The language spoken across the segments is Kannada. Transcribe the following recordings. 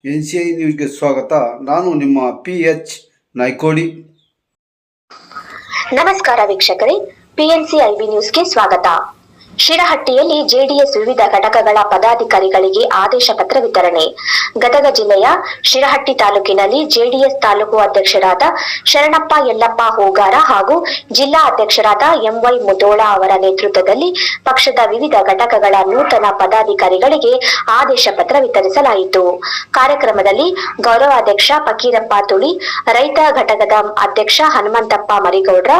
NCI ನ್ಯೂಸ್ಗೆ ಸ್ವಾಗತ. ನಾನು ನಿಮ್ಮ PH ನಾಯ್ಕೋಡಿ. ನಮಸ್ಕಾರ ವೀಕ್ಷಕರೇ, PNCIB ನ್ಯೂಸ್ಗೆ ಸ್ವಾಗತ. ಶಿರಹಟ್ಟಿಯಲ್ಲಿ ಜೆಡಿಎಸ್ ವಿವಿಧ ಘಟಕಗಳ ಪದಾಧಿಕಾರಿಗಳಿಗೆ ಆದೇಶ ಪತ್ರ ವಿತರಣೆ. ಗದಗ ಜಿಲ್ಲೆಯ ಶಿರಹಟ್ಟಿ ತಾಲೂಕಿನಲ್ಲಿ ಜೆಡಿಎಸ್ ತಾಲೂಕು ಅಧ್ಯಕ್ಷರಾದ ಶರಣಪ್ಪ ಯಲ್ಲಪ್ಪ ಹೂಗಾರ ಹಾಗೂ ಜಿಲ್ಲಾ ಅಧ್ಯಕ್ಷರಾದ MY ಮುಧೋಳ ಅವರ ನೇತೃತ್ವದಲ್ಲಿ ಪಕ್ಷದ ವಿವಿಧ ಘಟಕಗಳ ನೂತನ ಪದಾಧಿಕಾರಿಗಳಿಗೆ ಆದೇಶ ಪತ್ರ ವಿತರಿಸಲಾಯಿತು. ಕಾರ್ಯಕ್ರಮದಲ್ಲಿ ಗೌರವಾಧ್ಯಕ್ಷ ಫಕೀರಪ್ಪ ತುಳಿ, ರೈತ ಘಟಕದ ಅಧ್ಯಕ್ಷ ಹನುಮಂತಪ್ಪ ಮರಿಗೌಡ್ರ,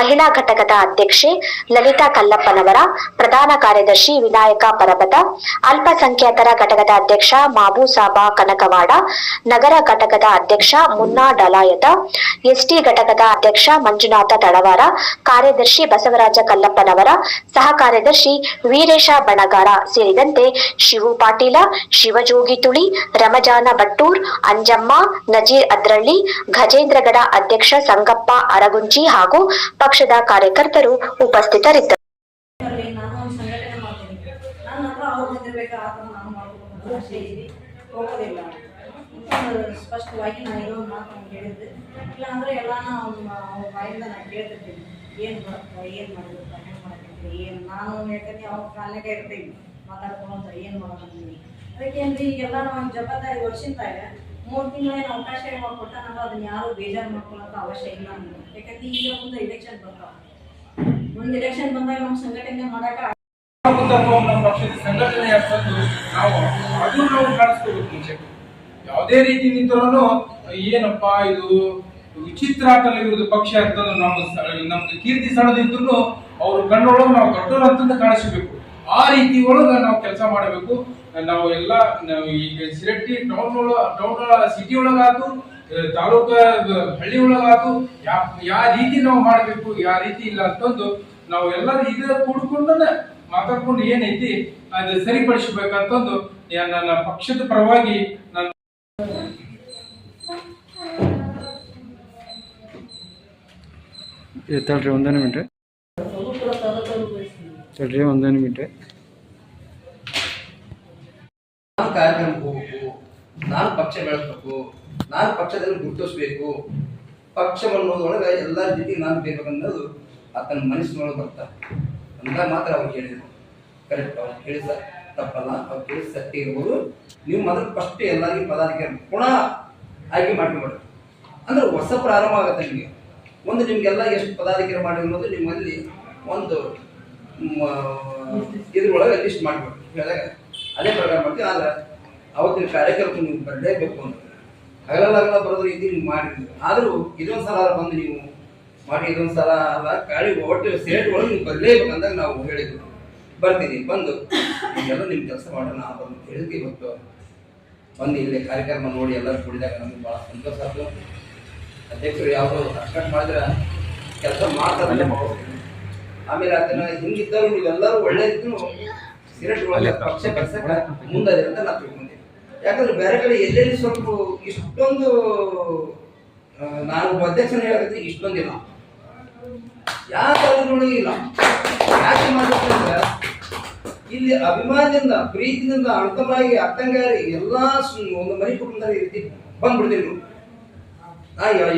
ಮಹಿಳಾ ಘಟಕದ ಅಧ್ಯಕ್ಷೆ ಲಲಿತಾ ಕಲ್ಲಪ್ಪನವರ, ಪ್ರಧಾನ ಕಾರ್ಯದರ್ಶಿ ವಿನಾಯಕ ಪರಬತ, ಅಲ್ಪಸಂಖ್ಯಾತರ ಘಟಕದ ಅಧ್ಯಕ್ಷ ಮಾಬೂಸಾಬಾ ಕನಕವಾಡ, ನಗರ ಘಟಕದ ಅಧ್ಯಕ್ಷ ಮುನ್ನಾ ಡಲಾಯತ, ST ಘಟಕದ ಅಧ್ಯಕ್ಷ ಮಂಜುನಾಥ ತಳವಾರ, ಕಾರ್ಯದರ್ಶಿ ಬಸವರಾಜ ಕಲ್ಲಪ್ಪನವರ, ಸಹ ಕಾರ್ಯದರ್ಶಿ ವೀರೇಶ ಬಣಗಾರ ಸೇರಿದಂತೆ ಶಿವು ಪಾಟೀಲ, ಶಿವಜೋಗಿ ತುಳಿ, ರಮಜಾನ ಬಟ್ಟೂರ್, ಅಂಜಮ್ಮ, ನಜೀರ್ ಅದ್ರಳ್ಳಿ, ಗಜೇಂದ್ರಗಡ ಅಧ್ಯಕ್ಷ ಸಂಗಪ್ಪ ಅರಗುಂಜಿ ಹಾಗೂ ಪಕ್ಷದ ಕಾರ್ಯಕರ್ತರು ಉಪಸ್ಥಿತರಿದ್ದರು. ಹೋಗೋದಿಲ್ಲ ಸ್ಪಷ್ಟವಾಗಿ ನಾನು ಇರೋ ಮಾತು ಹೇಳಿದ್ದೆ. ಇಲ್ಲ ಅಂದರೆ ಎಲ್ಲ ಅವ್ರ ಬಾಯಿಂದ ನಾನು ಕೇಳ್ತಿರ್ತೀನಿ, ಏನು ಬರುತ್ತೆ, ಏನು ಮಾಡಿರುತ್ತೆ, ಹೆಂಗೆ ಮಾಡ್ತಿರ್ತೀವಿ, ಏನು ನಾನು ಹೇಳ್ತೀನಿ, ಅವ್ರ ಕಾಲಕ್ಕೆ ಇರ್ತೀವಿ ಮಾತಾಡ್ಕೊಂಡು ಏನು ಮಾಡೋದಂತೀವಿ. ಅದಕ್ಕೇನ್ರಿ ಈಗೆಲ್ಲ ನಾವು ಜವಾಬ್ದಾರಿ ವರ್ಷಿಂದಾಗ 3 ತಿಂಗಳೇನು ಅವಕಾಶ ಮಾಡಿಕೊಟ್ಟ ನಾವು ಅದನ್ನ ಯಾರು ಬೇಜಾರು ಮಾಡ್ಕೊಳ್ಳೋಕೆ ಅವಶ್ಯ ಇಲ್ಲ ಅಂದ್ರೆ. ಯಾಕಂದ್ರೆ ಈಗ ಮುಂದೆ ಇಲೆಕ್ಷನ್ ಬರ್ತಾವೆ. ಮುಂದೆ ಇಲೆಕ್ಷನ್ ಬಂದಾಗ ನಮ್ಮ ಸಂಘಟನೆ ಮಾಡೋಕೆ ನಮ್ಮ ಪಕ್ಷದ ಸಂಘಟನೆ ನಾವು ಅದು ನಾವು ಕಾಣಿಸ್ಕೋಬೇಕು. ಮುಂಚೆ ಯಾವುದೇ ರೀತಿ ನಿಂತರೂ ಏನಪ್ಪಾ ಇದು ವಿಚಿತ್ರ ಇರುವುದು ಪಕ್ಷ ಅಂತ ನಮ್ದು ಕೀರ್ತಿ ಸ್ಥಳದಿದ್ರು ಅವ್ರ ಕಣ್ಣೊಳಗೆ ನಾವು ದೊಡ್ಡವರು ಅಂತಂದು ಕಾಣಿಸ್ಬೇಕು. ಆ ರೀತಿ ಒಳಗೆ ನಾವು ಕೆಲಸ ಮಾಡಬೇಕು. ನಾವು ಎಲ್ಲ ಈಗ ಶಿರಹಟ್ಟಿ ಟೌನ್ ಸಿಟಿ ಒಳಗಾತು, ತಾಲೂಕ ಹಳ್ಳಿ ಒಳಗಾತು, ಯಾವ ರೀತಿ ನಾವು ಮಾಡಬೇಕು, ಯಾವ ರೀತಿ ಇಲ್ಲ ಅಂತಂದು ನಾವು ಎಲ್ಲರೂ ಇದೇ ಕೂಡ್ಕೊಂಡು ಮಾತಾಡ್ಕೊಂಡು ಏನೈತಿ ಅದು ಸರಿಪಡಿಸಬೇಕಂತಂದು ನನ್ನ ಪಕ್ಷದ ಪರವಾಗಿ ನಾನು ತಡ್ರಿ ಒಂದೇ ನಿಮಿಷ ನಾನು ಕಾರ್ಯಕ್ರಮಕ್ಕೆ ಹೋಗ್ಬೇಕು, ನಾನು ಪಕ್ಷ ಬೆಳೆಸ್ಬೇಕು, ನಾನು ಪಕ್ಷದಲ್ಲಿ ಗುರುತಿಸ್ಬೇಕು, ಪಕ್ಷವನ್ನೋದ್ರೊಳಗೆ ಎಲ್ಲರ ಜೊತೆಗೆ ನಾನು ಬೇಕನ್ನೋದು ಆತನ ಮನಸ್ಸಿನೊಳಗೆ ಬರ್ತಾರೆ ಅಂದಾಗ ಮಾತ್ರ ಅವ್ರು ಹೇಳಿದ್ರು. ಕರೆಕ್ಟ್, ಅವ್ರು ಕೇಳಿಸ ತಪ್ಪಲ್ಲ, ಅವ್ರು ಕೇಳಿಸ ಸತ್ಯ ಇರ್ಬೋದು. ನೀವು ಮೊದಲು ಫಸ್ಟ್ ಎಲ್ಲರಿಗೂ ಪದಾಧಿಕಾರಿ ಪುನಃ ಆಯ್ಕೆ ಮಾಡ್ಕೊಂಡ್ಬಿಡ್ರಿ ಅಂದ್ರೆ ಹೊಸ ಪ್ರಾರಂಭ ಆಗುತ್ತೆ. ನಿಮಗೆ ಒಂದು ನಿಮಗೆಲ್ಲ ಎಷ್ಟು ಪದಾಧಿಕಾರಿ ಮಾಡಿ ಅನ್ನೋದು ನಿಮ್ಮಲ್ಲಿ ಒಂದು ಇದ್ರೊಳಗೆ ಲಿಸ್ಟ್ ಮಾಡಿಬಿಡ್ರಿ. ಹೇಳಿದಾಗ ಅದೇ ಪ್ರಕಾರ ಮಾಡ್ತೀವಿ. ಆದ್ರೆ ಅವತ್ತಿನ ಕಾರ್ಯಕ್ರಮಕ್ಕೆ ನೀವು ಬರಲೇಬೇಕು ಅಂತ ಹಗಲೆಲ್ಲ ಬರೋದ್ರ ಇದು ನೀವು ಮಾಡಿದ್ರಿ. ಆದರೂ ಇದೊಂದು ಸಲ ಬಂದು ನೀವು ಮಾಡಿ, ಇದೊಂದು ಸಲ ಅಲ್ಲ ಕಾಳಿ ಒಟ್ಟು ಸೇಟ್ ಒಳಗೆ ನೀವು ಬರಲೇಬೇಕು ಅಂದಾಗ ನಾವು ಹೇಳಿದ್ವಿ ಬರ್ತೀನಿ, ಬಂದು ಈಗೆಲ್ಲ ನಿಮ್ಮ ಕೆಲಸ ಮಾಡೋಣ ಬಂದು ಹೇಳಿದ್ವಿ. ಇವತ್ತು ಬಂದು ಇಲ್ಲಿ ಕಾರ್ಯಕ್ರಮ ನೋಡಿ ಎಲ್ಲರೂ ಕೂಡಿದಾಗ ನಮ್ಗೆ ಭಾಳ ಸಂತೋಷ ಆಯ್ತು. ಅಧ್ಯಕ್ಷರು ಯಾವುದೋ ಅರ್ಕಟ್ ಮಾಡಿದ್ರೆ ಕೆಲಸ ಮಾಡ್ತಾರೆ. ಆಮೇಲೆ ಅದನ್ನ ಹಿಂಗಿದ್ದರು ನೀವೆಲ್ಲರೂ ಒಳ್ಳೆಯದನ್ನು ಸಿರಟ್ ಒಳ್ಳೆ ಪಕ್ಷ ಕೆಲಸಕ್ಕೆ ಮುಂದಾದ್ರೆ ಅಂತ ನಾವು ತಿಳ್ಕೊಂತೀವಿ. ಯಾಕಂದ್ರೆ ಬೇರೆ ಕಡೆ ಎಲ್ಲೆಲ್ಲಿ ಸ್ವಲ್ಪ ಇಷ್ಟೊಂದು ನಾನು ಅಧ್ಯಕ್ಷನ ಹೇಳಕತ್ತೀನಿ ಇಷ್ಟೊಂದಿಲ್ಲ, ಯಾಕೆ ಇಲ್ಲ. ಯಾಕೆ ಮಾಡ್ಬೇಕಂದ್ರೆ ಇಲ್ಲಿ ಅಭಿಮಾನದಿಂದ ಪ್ರೀತಿಯಿಂದ ಅರ್ಥವಾಗಿ ಅರ್ಥಂಗಾರಿ ಎಲ್ಲ ಒಂದು ಮನೆ ಕುಟುಂಬದಲ್ಲಿ ರೀತಿ ಬಂದ್ಬಿಡ್ತೀವಿ ನೀವು.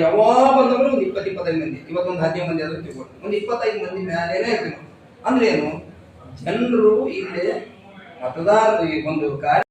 ಯಾವಾಗ ಬಂದವರು ಒಂದು 20-25 ಮಂದಿ, ಇವತ್ತೊಂದು 15 ಮಂದಿ ಆದ್ರೂ ತಿಳ್ಕೊಂಡು ಒಂದು 25 ಮಂದಿ ಮೇಲೇನೆ ಇರ್ತೀವಿ. ಅಂದ್ರೆ ಏನು, ಜನರು ಇಲ್ಲಿ ಮತದಾರ ಒಂದು ಕಾರ್ಯ